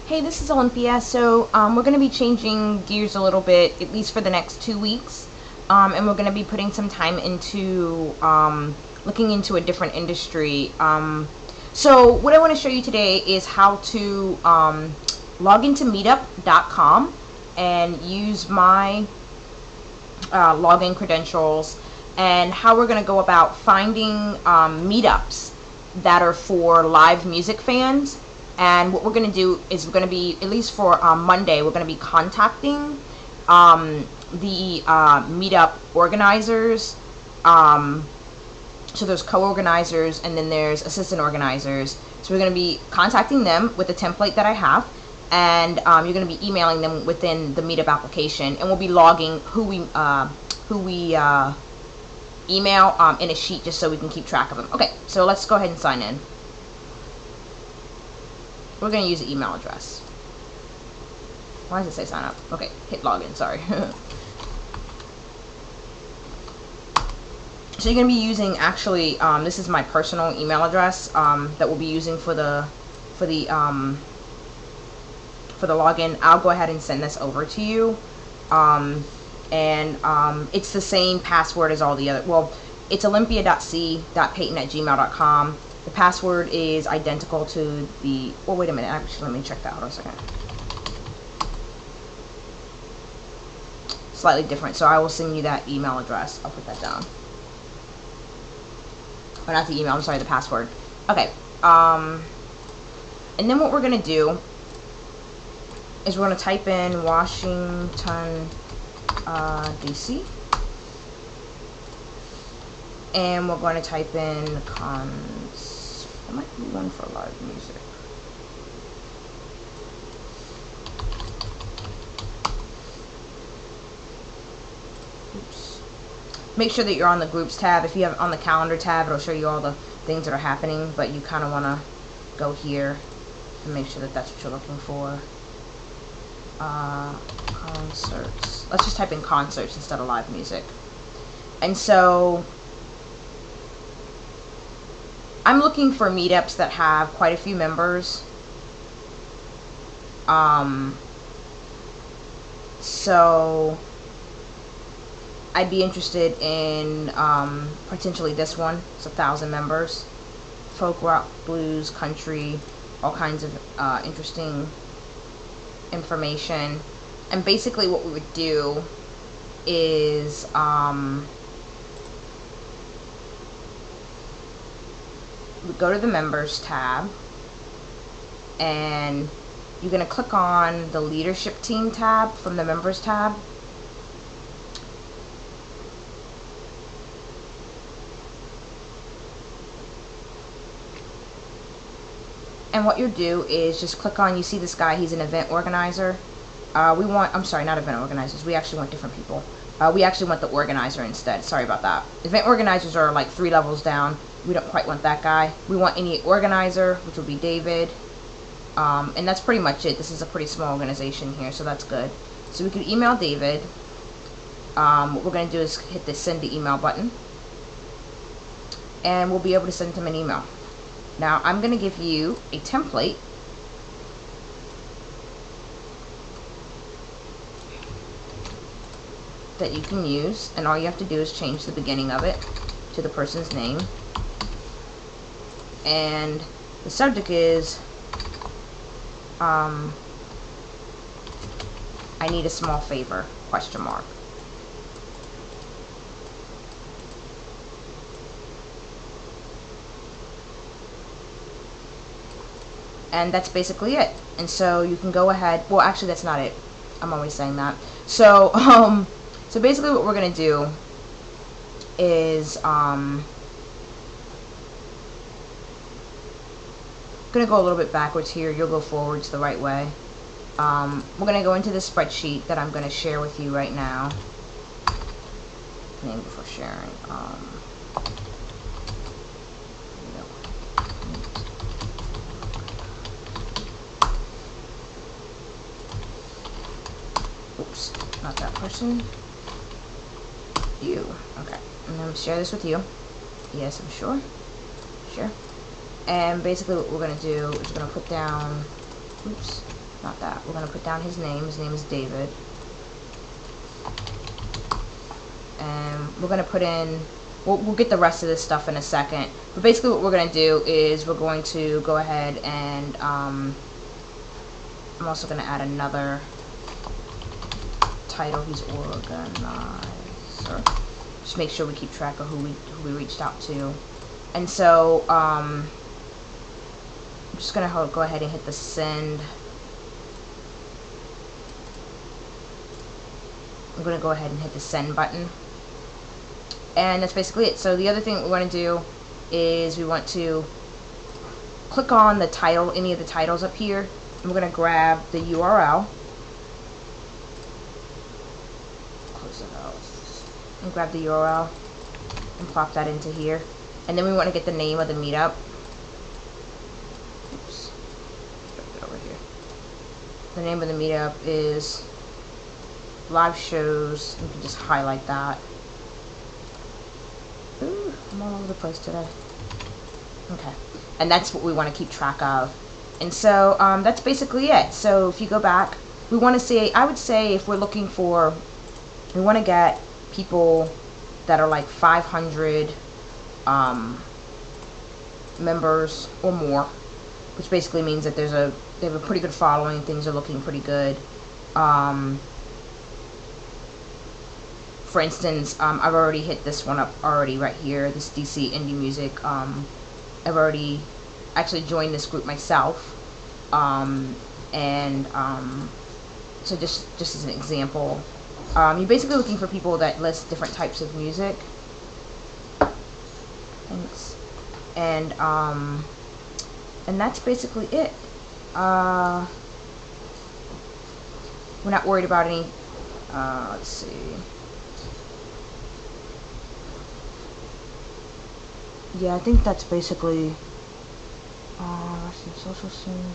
Hey, this is Olympia. So we're going to be changing gears a little bit, at least for the next 2 weeks, and we're going to be putting some time into looking into a different industry. So what I want to show you today is how to log into meetup.com and use my login credentials, and how we're going to go about finding meetups that are for live music fans. And what we're going to do is we're going to be, at least for Monday, we're going to be contacting the meetup organizers. So there's co-organizers and then there's assistant organizers. So we're going to be contacting them with the template that I have, and you're going to be emailing them within the meetup application, and we'll be logging who we email in a sheet, just so we can keep track of them. Okay, so let's go ahead and sign in. We're going to use the email address. Why does it say sign up? Okay, hit login, sorry. So you're going to be using, actually, this is my personal email address that we'll be using for the login. I'll go ahead and send this over to you. It's the same password as all the other. Well, it's olympia.c.payton@gmail.com. The password is identical to the. Well, wait a minute. Actually, let me check that. Hold on a second. Slightly different. So I will send you that email address. I'll put that down. Or not the email. I'm sorry. The password. Okay. And then what we're gonna do is we're gonna type in Washington, DC, and we're going to type in there might be one for live music. Oops. Make sure that you're on the groups tab. If you have on the calendar tab, it'll show you all the things that are happening, but you kind of want to go here and make sure that that's what you're looking for. Concerts. Let's just type in concerts instead of live music. And so I'm looking for meetups that have quite a few members. So I'd be interested in potentially this one. It's 1,000 members. Folk, rock, blues, country, all kinds of interesting information. And basically what we would do is we go to the members tab, and you're going to click on the leadership team tab from the members tab. And what you'll do is just click on, you see this guy, he's an event organizer. I'm sorry, not event organizers. We actually want different people. We actually want the organizer instead. Sorry about that. Event organizers are like 3 levels down. We don't quite want that guy. We want any organizer, which will be David. And that's pretty much it. This is a pretty small organization here, so that's good. So we could email David. What we're going to do is hit the send to email button, and we'll be able to send him an email. Now I'm going to give you a template that you can use, and all you have to do is change the beginning of it to the person's name, and the subject is I need a small favor, ? And that's basically it. And so you can go ahead, well actually that's not it, I'm always saying that. So so basically what we're going to do is going to go a little bit backwards here. You'll go forwards the right way. We're going to go into this spreadsheet that I'm going to share with you right now. Name before sharing. Oops, not that person. You. Okay. I'm going to share this with you. Yes, I'm sure. Sure. And basically what we're going to do is we're going to put down, oops, not that. We're going to put down his name. His name is David. And we're going to put in, we'll get the rest of this stuff in a second. But basically what we're going to do is we're going to go ahead and, I'm also going to add another title. He's organizer. Just make sure we keep track of who we reached out to. And so, I'm just going to go ahead and hit the send. I'm going to go ahead and hit the send button. And that's basically it. So the other thing we want to do is we want to click on the title, any of the titles up here. And we're going to grab the URL. Close it out. And grab the URL and plop that into here. And then we want to get the name of the meetup. Oops. Get over here. The name of the meetup is live shows. You can just highlight that. Ooh, I'm all over the place today. Okay. And that's what we want to keep track of. And so that's basically it. So if you go back, we want to say, I would say if we're looking for, we want to get people that are like 500 members or more, which basically means that they have a pretty good following, things are looking pretty good. For instance, I've already hit this one up already right here, this DC indie music. I've already actually joined this group myself, so just as an example, you're basically looking for people that list different types of music. Thanks. And that's basically it. We're not worried about any. Let's see. Yeah, I think that's basically social scene.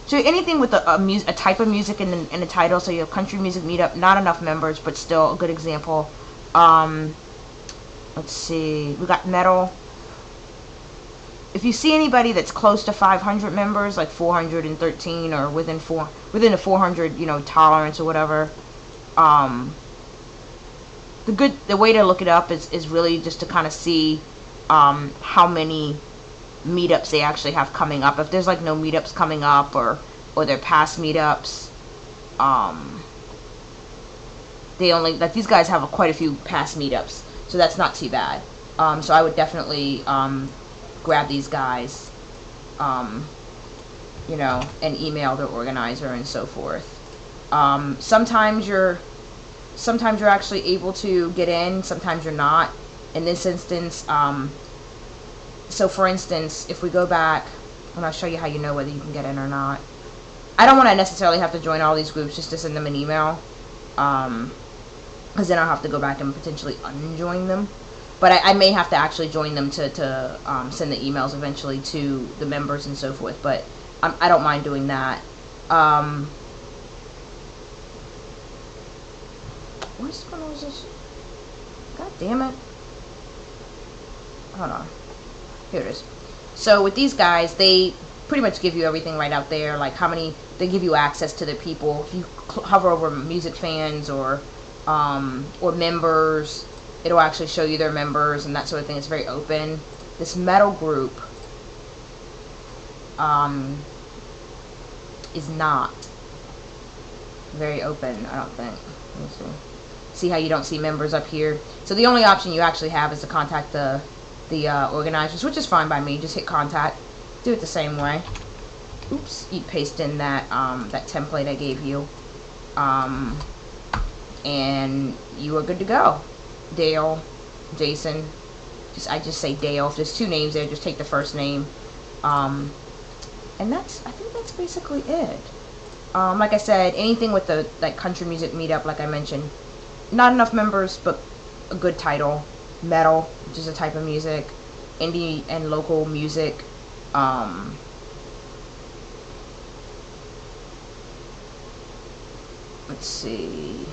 So anything with a type of music in the title. So you have country music meetup, not enough members, but still a good example. Let's see, we got metal. If you see anybody that's close to 500 members, like 413 or within the 400, tolerance or whatever, the way to look it up is really just to kind of see how many meetups they actually have coming up. If there's like no meetups coming up, or they're past meetups, they only, like, these guys have quite a few past meetups, so that's not too bad. So I would definitely grab these guys, and email their organizer and so forth. Sometimes you're actually able to get in, sometimes you're not. In this instance, so for instance, if we go back, and I'll show you how you know whether you can get in or not. I don't want to necessarily have to join all these groups just to send them an email, because then I'll have to go back and potentially unjoin them. But I may have to actually join them to send the emails eventually to the members and so forth. But I don't mind doing that. Where's this? God damn it. Hold on. Here it is. So with these guys, they pretty much give you everything right out there. Like how many, they give you access to their people. If you hover over music fans or members, it'll actually show you their members and that sort of thing. It's very open. This metal group is not very open, I don't think. Let me see. See how you don't see members up here? So the only option you actually have is to contact the organizers, which is fine by me. Just hit contact. Do it the same way. Oops, you paste in that that template I gave you, and you are good to go. Dale, Jason. I just say Dale. If there's two names there, just take the first name. And I think that's basically it. Like I said, anything with the country music meetup, like I mentioned, not enough members, but a good title. Metal, which is a type of music. Indie and local music. Let's see.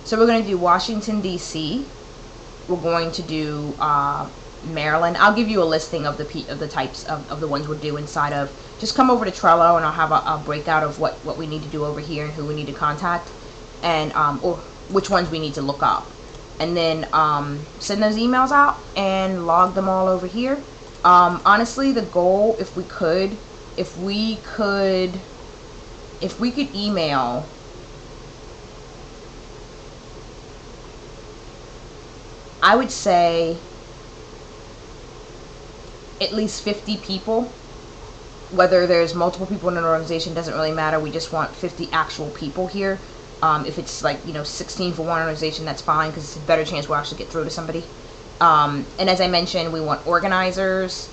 So we're going to do Washington, D.C. We're going to do Maryland. I'll give you a listing of the types of the ones we'll do inside of. Just come over to Trello, and I'll have a breakout of what we need to do over here and who we need to contact, and or which ones we need to look up, and then send those emails out and log them all over here. Honestly, the goal, if we could email I would say at least 50 people. Whether there's multiple people in an organization doesn't really matter. We just want 50 actual people here. If it's like 16 for one organization, that's fine, because it's a better chance we'll actually get through to somebody. And as I mentioned, we want organizers.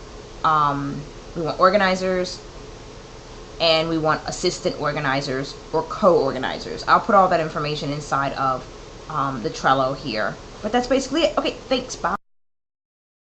And we want assistant organizers or co-organizers. I'll put all that information inside of the Trello here. But that's basically it. Okay, thanks. Bye.